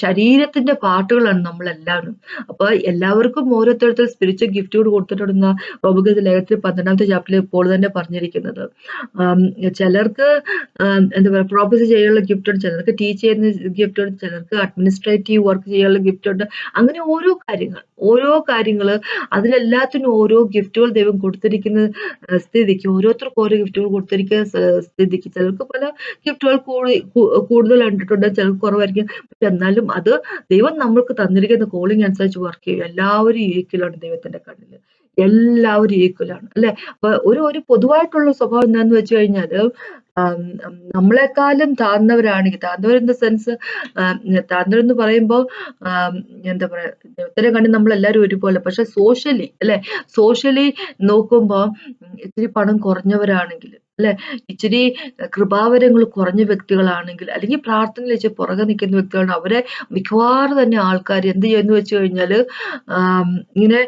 ശരീരത്തിന്റെ പാട്ടുകളാണ് നമ്മളെല്ലാവരും. അപ്പൊ എല്ലാവർക്കും ഓരോരുത്തരുടെ സ്പിരിച്വൽ ഗിഫ്റ്റുകൾ കൊടുത്തിട്ടുണ്ടെന്ന റോമർക്കെഴുതിയ ലേഖനത്തിൽ 12ാമത്തെ ചാപ്റ്ററിൽ ഇപ്പോൾ തന്നെ പറഞ്ഞിരിക്കുന്നത്. ചിലർക്ക് എന്താ പറയുക, പ്രോഫസി ചെയ്യാനുള്ള ഗിഫ്റ്റ് ഉണ്ട്, ചിലർക്ക് ടീച്ച് ചെയ്യുന്ന ഗിഫ്റ്റ് ഉണ്ട്, ചിലർക്ക് അഡ്മിനിസ്ട്രേറ്റീവ് വർക്ക് ചെയ്യാനുള്ള ഗിഫ്റ്റ് ഉണ്ട്. അങ്ങനെ ഓരോ കാര്യങ്ങള് അതിലെല്ലാത്തിനും ഓരോ ഗിഫ്റ്റുകൾ ദൈവം കൊടുത്തിരിക്കുന്ന സ്ഥിതിക്ക്, ഓരോരുത്തർക്കും ഓരോ ഗിഫ്റ്റുകൾ കൊടുത്തിരിക്കുന്ന സ്ഥിതിക്ക്, ചിലർക്ക് പല ഗിഫ്റ്റുകൾ കൂടുതൽ കണ്ടിട്ടുണ്ട്, ചിലർക്ക് കുറവായിരിക്കും. പക്ഷെ എന്നാലും അത് ദൈവം നമ്മൾക്ക് തന്നിരിക്കുന്ന കോളിംഗ് അനുസരിച്ച് വർക്ക് ചെയ്യും. എല്ലാവരും ഈക്വലാണ് ദൈവത്തിന്റെ കണ്ണില്. എല്ലാവരും ഈക്വലാണ് അല്ലെ. അപ്പൊ ഒരു പൊതുവായിട്ടുള്ള സ്വഭാവം എന്താന്ന് വെച്ച് കഴിഞ്ഞാല് നമ്മളെക്കാളും താഴ്ന്നവരാണെങ്കിൽ, താഴ്ന്നവർ ഇൻ ദ സെൻസ്, താഴ്ന്നവരെന്ന് പറയുമ്പോൾ ആം, എന്താ പറയാ, ദൈവത്തിനെ കണ്ട് നമ്മളെല്ലാരും ഒരുപോലെ, പക്ഷെ സോഷ്യലി അല്ലെ, സോഷ്യലി നോക്കുമ്പോ ഇത്തിരി പണം കുറഞ്ഞവരാണെങ്കിൽ അല്ലെ, ഇച്ചിരി കൃപാവരങ്ങൾ കുറഞ്ഞ വ്യക്തികളാണെങ്കിൽ, അല്ലെങ്കിൽ പ്രാർത്ഥനയിൽ ഇച്ചിരി പുറകെ നിൽക്കുന്ന വ്യക്തികളാണ്, അവരെ മിക്കവാറും തന്നെ ആൾക്കാർ എന്ത് ചെയ്യുന്നു വെച്ച് കഴിഞ്ഞാല് ഇങ്ങനെ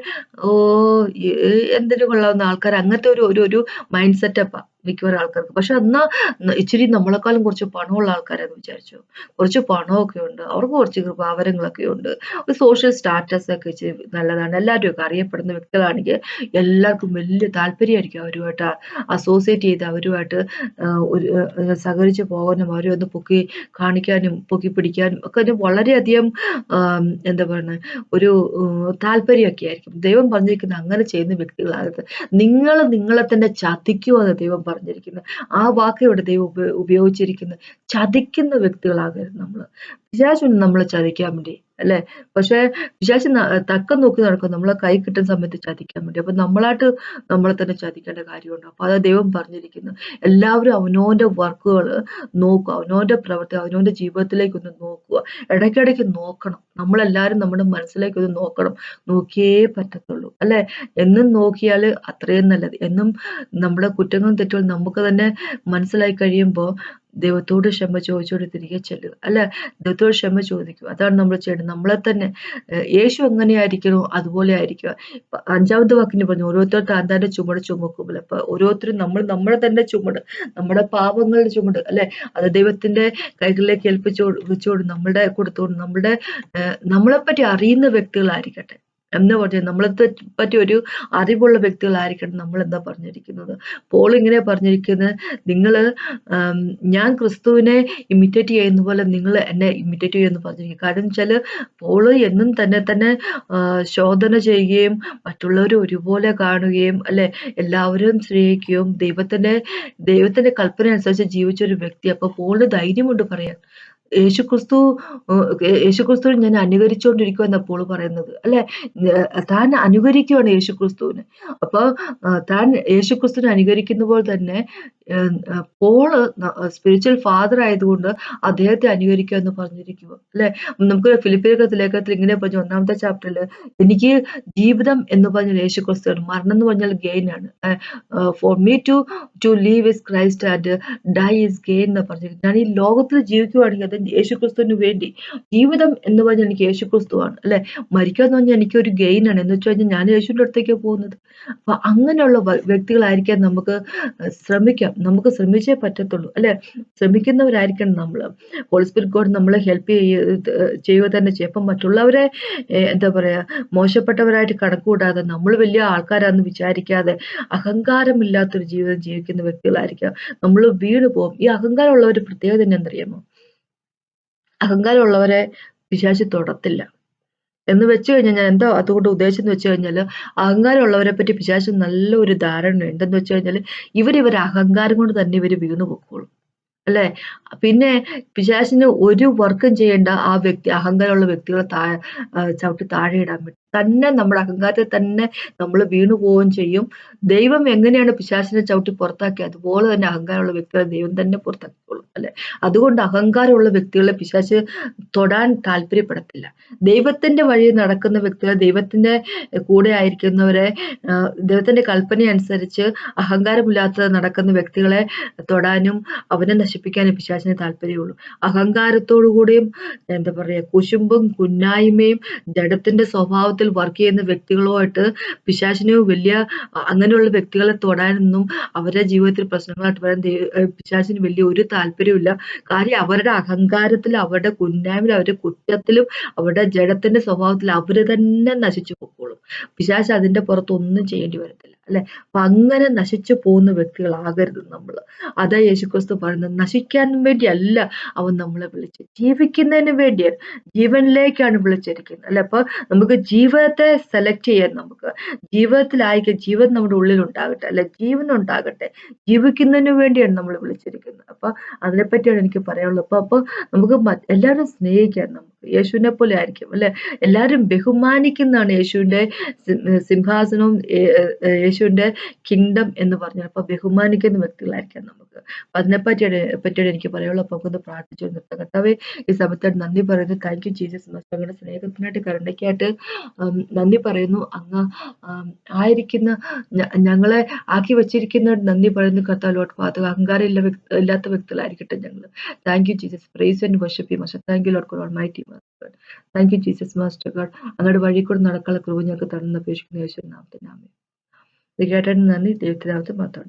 ഓ എന്തിനു കൊള്ളാവുന്ന ആൾക്കാർ, അങ്ങനത്തെ ഒരു ഒരു ഒരു മൈൻഡ് സെറ്റപ്പാ മിക്കവാറും ആൾക്കാർക്ക്. പക്ഷെ എന്നാ ഇച്ചിരി നമ്മളെക്കാളും കുറച്ച് പണമുള്ള ആൾക്കാരാന്ന് വിചാരിച്ചോ, കുറച്ച് പണമൊക്കെ ഉണ്ട്, അവർക്ക് കുറച്ച് കൃപാവരങ്ങളൊക്കെ ഉണ്ട്, ഒരു സോഷ്യൽ സ്റ്റാറ്റസ് ഒക്കെ ഇച്ചിരി നല്ലതാണ്, എല്ലാവരും ഒക്കെ അറിയപ്പെടുന്ന വ്യക്തികളാണെങ്കിൽ എല്ലാവർക്കും വലിയ താല്പര്യമായിരിക്കും അവരുമായിട്ട് അസോസിയേറ്റ് ചെയ്ത്, അവരുമായിട്ട് ഒരു സഹകരിച്ച് പോകാനും, അവരെ ഒന്ന് പൊക്കി കാണിക്കാനും പൊക്കി പിടിക്കാനും ഒക്കെ ഒരു വളരെയധികം എന്താ പറയുന്നത്, ഒരു താല്പര്യമൊക്കെ ആയിരിക്കും. ദൈവം പറഞ്ഞിരിക്കുന്നത് അങ്ങനെ ചെയ്യുന്ന വ്യക്തികളാകരുത്. നിങ്ങൾ നിങ്ങളെ തന്നെ ചതിക്കുമെന്ന് ദൈവം പറഞ്ഞിരിക്കുന്നത്. ആ വാക്ക് ഇവിടെ ദൈവം ഉപയോഗിച്ചിരിക്കുന്നത്. ചതിക്കുന്ന വ്യക്തികളാകരുത് നമ്മള്. പിശാചുണ്ട് നമ്മളെ ചതിക്കാൻ വേണ്ടി അല്ലെ. പക്ഷെ പിശാച് തക്കം നോക്കി നടക്കും നമ്മളെ കൈ കിട്ടുന്ന സമയത്ത് ചതിക്കാൻ വേണ്ടി. അപ്പൊ നമ്മളായിട്ട് നമ്മളെ തന്നെ ചതിക്കേണ്ട കാര്യമുണ്ടോ? അപ്പൊ അത് ദൈവം പറഞ്ഞിരിക്കുന്നു. എല്ലാവരും അവനവന്റെ വർക്കുകൾ നോക്കുക, അവനവന്റെ പ്രവൃത്തി അവനവന്റെ ജീവിതത്തിലേക്ക് ഒന്ന് നോക്കുക, ഇടയ്ക്കിടയ്ക്ക് നോക്കണം. നമ്മളെല്ലാരും നമ്മുടെ മനസ്സിലേക്ക് ഒന്ന് നോക്കണം. നോക്കിയേ പറ്റത്തുള്ളൂ അല്ലെ. എന്നും നോക്കിയാല് അത്രയും നല്ലത്. എന്നും നമ്മുടെ കുറ്റങ്ങളും തെറ്റുകളും നമുക്ക് തന്നെ മനസ്സിലായി കഴിയുമ്പോ ദൈവത്തോട് ക്ഷമ ചോദിച്ചോണ്ട് തിരികെ ചെല്ലുക അല്ലെ. ദൈവത്തോട് ക്ഷമ ചോദിക്കുക. അതാണ് നമ്മൾ ചെയ്യേണ്ടത്. നമ്മളെ തന്നെ യേശു എങ്ങനെയായിരിക്കണോ അതുപോലെ ആയിരിക്കുക. ഇപ്പൊ 5ാമത്തെ വാക്യത്തിൽ പറഞ്ഞു, ഓരോരുത്തർ താൻ താന്റെ ചുമട് ചുമക്കുമല്ലോ. അപ്പൊ ഓരോരുത്തരും നമ്മളെ തന്നെ ചുമട്, നമ്മുടെ പാപങ്ങളുടെ ചുമട് അല്ലെ, അത് ദൈവത്തിന്റെ കൈകളിലേക്ക് വെച്ചുകൊണ്ട് നമ്മളുടെ കൊടുത്തുകൊണ്ട് നമ്മളെപ്പറ്റി അറിയുന്ന വ്യക്തികളായിരിക്കട്ടെ എന്ന് പറഞ്ഞ്, നമ്മളെ പറ്റി ഒരു അറിവുള്ള വ്യക്തികളായിരിക്കണം നമ്മൾ എന്താ പറഞ്ഞിരിക്കുന്നത്. പോൾ ഇങ്ങനെ പറഞ്ഞിരിക്കുന്നത്, നിങ്ങള് ഞാൻ ക്രിസ്തുവിനെ ഇമിറ്റേറ്റ് ചെയ്യുന്ന പോലെ നിങ്ങൾ എന്നെ ഇമിറ്റേറ്റ് ചെയ്യുമെന്ന് പറഞ്ഞിരിക്കും. കാരണം വെച്ചാല് പോള് എന്നും തന്നെ ശോധന ചെയ്യുകയും മറ്റുള്ളവരെ ഒരുപോലെ കാണുകയും അല്ലെ, എല്ലാവരും സ്നേഹിക്കുകയും ദൈവത്തിന്റെ കൽപ്പന അനുസരിച്ച് ജീവിച്ച ഒരു വ്യക്തി. അപ്പൊ പോളിന് ധൈര്യമുണ്ട് പറയാൻ, യേശുക്രിസ്തു യേശുക്രിസ്തുവിനെ ഞാൻ അനുകരിച്ചുകൊണ്ടിരിക്കുക എന്നാ പോള് പറയുന്നത് അല്ലെ. താൻ അനുകരിക്കുകയാണ് യേശുക്രിസ്തുവിനെ. അപ്പൊ താൻ യേശുക്രിസ്തുവിനെ അനുകരിക്കുന്ന പോലെ തന്നെ പോള് സ്പിരിച്വൽ ഫാദർ ആയതുകൊണ്ട് അദ്ദേഹത്തെ അനുകരിക്കുക എന്ന് പറഞ്ഞിരിക്കുക അല്ലെ. നമുക്ക് ഫിലിപ്പിയർ ലേഖനത്തിൽ ഇങ്ങനെ പറഞ്ഞു, 1ാമത്തെ ചാപ്റ്ററിൽ, എനിക്ക് ജീവിതം എന്ന് പറഞ്ഞാൽ യേശുക്രിസ്തുവാണ്, മരണം എന്ന് പറഞ്ഞാൽ ഗെയിൻ ആണ്. For me to live is Christ and die is gain എന്ന് പറഞ്ഞിരിക്കുന്നത്. ഞാൻ ഈ ലോകത്തിൽ ജീവിക്കുവാണെങ്കിൽ അത് യേശുക്രിസ്തുവിന് വേണ്ടി. ജീവിതം എന്ന് പറഞ്ഞാൽ എനിക്ക് യേശുക്രിസ്തുവാണ് അല്ലെ. മരിക്കുക എന്ന് പറഞ്ഞാൽ എനിക്കൊരു ഗെയിൻ ആണ്. എന്ന് വെച്ച് കഴിഞ്ഞാൽ ഞാൻ യേശുവിന്റെ അടുത്തേക്ക് പോകുന്നത്. അപ്പൊ അങ്ങനെയുള്ള വ്യക്തികളായിരിക്കാൻ നമുക്ക് ശ്രമിക്കാം. നമുക്ക് ശ്രമിച്ചേ പറ്റത്തുള്ളൂ അല്ലെ. ശ്രമിക്കുന്നവരായിരിക്കണം നമ്മള്. ഹോളി സ്പിരിറ്റ് ഗോഡ് നമ്മളെ ഹെൽപ്പ് ചെയ്യുക തന്നെ ചെയ്യും. അപ്പം മറ്റുള്ളവരെ എന്താ പറയാ, മോശപ്പെട്ടവരായിട്ട് കണക്കുകൂടാതെ, നമ്മൾ വലിയ ആൾക്കാരാന്ന് വിചാരിക്കാതെ, അഹങ്കാരമില്ലാത്തൊരു ജീവിതം ജീവിക്കുന്ന വ്യക്തികളായിരിക്കാം. നമ്മൾ വീണ് പോകും. ഈ അഹങ്കാരമുള്ളവരുടെ പ്രത്യേകത എന്നറിയാമോ? അഹങ്കാരമുള്ളവരെ പിശാച് തൊടത്തില്ല. എന്ന് വെച്ച് കഴിഞ്ഞാൽ ഞാൻ എന്താ അതുകൊണ്ട് ഉദ്ദേശിച്ചെന്ന് വെച്ച് കഴിഞ്ഞാല്, അഹങ്കാരമുള്ളവരെ പറ്റി പിശാചിന് നല്ല ഒരു ധാരണയുണ്ട്. എന്തെന്ന് വെച്ച് കഴിഞ്ഞാല്, ഇവരെ അഹങ്കാരം കൊണ്ട് തന്നെ ഇവര് വീണു പൊക്കോളും അല്ലെ. പിന്നെ പിശാചിന് ഒരു വർക്കും ചെയ്യേണ്ട ആ വ്യക്തി, അഹങ്കാരമുള്ള വ്യക്തികളെ ചവിട്ടി താഴെ ഇടാൻ പറ്റും. തന്നെ നമ്മുടെ അഹങ്കാരത്തിൽ തന്നെ നമ്മൾ വീണു പോവുകയും ചെയ്യും. ദൈവം എങ്ങനെയാണ് പിശാചിനെ ചവിട്ടി പുറത്താക്കിയത് അതുപോലെ തന്നെ അഹങ്കാരമുള്ള വ്യക്തികളെ ദൈവം തന്നെ പുറത്താക്കിക്കോളും അല്ലെ. അതുകൊണ്ട് അഹങ്കാരമുള്ള വ്യക്തികളെ പിശാച് തൊടാൻ താല്പര്യപ്പെടത്തില്ല. ദൈവത്തിന്റെ വഴിയിൽ നടക്കുന്ന വ്യക്തികളെ, ദൈവത്തിന്റെ കൂടെ ആയിരിക്കുന്നവരെ, ദൈവത്തിന്റെ കൽപ്പന അനുസരിച്ച് അഹങ്കാരമില്ലാതെ നടക്കുന്ന വ്യക്തികളെ തൊടാനും അവനെ നശിപ്പിക്കാനും പിശാചിന് താല്പര്യമുള്ളൂ. അഹങ്കാരത്തോടു കൂടിയും എന്താ പറയാ, കുശുമ്പും കുന്നായ്മയും ജഡത്തിന്റെ സ്വഭാവത്തിൽ വർക്ക് ചെയ്യുന്ന വ്യക്തികളുമായിട്ട് പിശാചിന് അങ്ങനെയുള്ള വ്യക്തികളെ തൊടാനൊന്നും, അവരുടെ ജീവിതത്തിൽ പ്രശ്നങ്ങളായിട്ട് വരാൻ പിശാചിന് വലിയ ഒരു താല്പര്യമില്ല. കാര്യം അവരുടെ അഹങ്കാരത്തിലും അവരുടെ കുന്നായ്മയിലും അവരുടെ കുറ്റത്തിലും അവരുടെ ജഡത്തിന്റെ സ്വഭാവത്തിൽ അവര് തന്നെ നശിച്ചു പൊക്കോളും. പിശാച് അതിന്റെ പുറത്ത് ഒന്നും ചെയ്യേണ്ടി വരത്തില്ല അല്ലെ? അപ്പൊ അങ്ങനെ നശിച്ചു പോകുന്ന വ്യക്തികളാകരുത് നമ്മള്. അതാ യേശുക്രിസ്തു പറയുന്നത്. നശിക്കാൻ വേണ്ടിയല്ല അവൻ നമ്മളെ വിളിച്ചത്, ജീവിക്കുന്നതിന് വേണ്ടിയാണ്, ജീവനിലേക്കാണ് വിളിച്ചിരിക്കുന്നത്, അല്ലെ? അപ്പൊ നമുക്ക് ജീവിതത്തെ സെലക്ട് ചെയ്യാൻ, നമുക്ക് ജീവിതം നമ്മുടെ ഉള്ളിൽ ഉണ്ടാകട്ടെ, അല്ലെ? ജീവൻ ഉണ്ടാകട്ടെ, ജീവിക്കുന്നതിന് വേണ്ടിയാണ് നമ്മൾ വിളിച്ചിരിക്കുന്നത്. അപ്പൊ അതിനെപ്പറ്റിയാണ് എനിക്ക് പറയാനുള്ളത്. അപ്പൊ നമുക്ക് എല്ലാവരും സ്നേഹിക്കാൻ, നമുക്ക് യേശുവിനെ പോലെ ആയിരിക്കും, അല്ലെ? എല്ലാവരും ബഹുമാനിക്കുന്നതാണ് യേശുവിന്റെ സിംഹാസനവും യേശുവിന്റെ കിങ്ഡം എന്ന് പറഞ്ഞാൽ. അപ്പൊ ബഹുമാനിക്കുന്ന വ്യക്തികളായിരിക്കാം നമുക്ക്. അപ്പൊ പറ്റിയാണ് എനിക്ക് പറയാനുള്ളത്. അപ്പൊ നമുക്കൊന്ന് പ്രാർത്ഥിച്ചു നിർത്താം. കർത്താവേ, ഈ സമയത്ത് നന്ദി പറയുന്നു. Thank you Jesus. മക്കളുടെ സ്നേഹത്തിനായിട്ട്, കരുണയ്ക്കായിട്ട് നന്ദി പറയുന്നു. അങ്ങ് ആയിരിക്കുന്ന ഞങ്ങളെ ആക്കി വെച്ചിരിക്കുന്ന നന്ദി പറയുന്നു കർത്താവ്. ലോർഡ് ഫാദർ, അഹങ്കാരം ഇല്ലാത്ത വ്യക്തികളായിരിക്കട്ടെ ഞങ്ങൾ. Thank you Jesus. Praise and worship you master. Thank you lord God almighty master. Thank you Jesus master God. അങ്ങയുടെ വഴി കൂടെ നടക്കാനുള്ള കൃപ ഞങ്ങൾക്ക് തരുന്ന അപേക്ഷിക്കുന്ന യേശുവിൻ നാമത്തിൽ ആമേൻ. ഇത് കേട്ടതിന് നന്ദി. ദൈവത്തിനാമത്തിൽ മാത്രം.